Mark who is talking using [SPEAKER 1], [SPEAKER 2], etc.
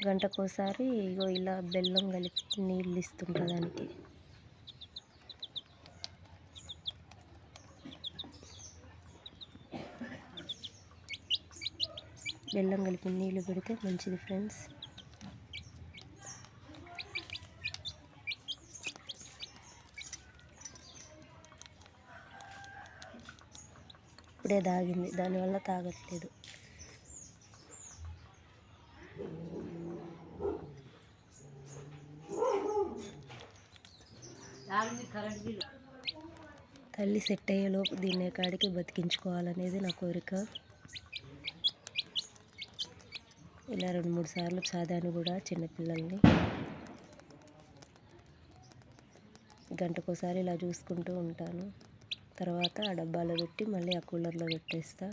[SPEAKER 1] గంటకోసారి ఇగో ఇలా బెల్లం కలిపి నీళ్ళు ఇస్తుంటా దానికి. బెల్లం కలిపి నీళ్ళు పెడితే మంచిది ఫ్రెండ్స్. ఇప్పుడే తాగింది, దానివల్ల తాగట్లేదు. తల్లి సెట్ అయ్యేలోపు దీన్ని కాడికి బతికించుకోవాలనేది నా కోరిక. ఇలా 2-3 సార్లు సాదాను కూడా చిన్నపిల్లల్ని. గంటకోసారి ఇలా చూసుకుంటూ ఉంటాను. తర్వాత ఆ డబ్బాలో పెట్టి మళ్ళీ ఆ కూలర్లో పెట్టేస్తా.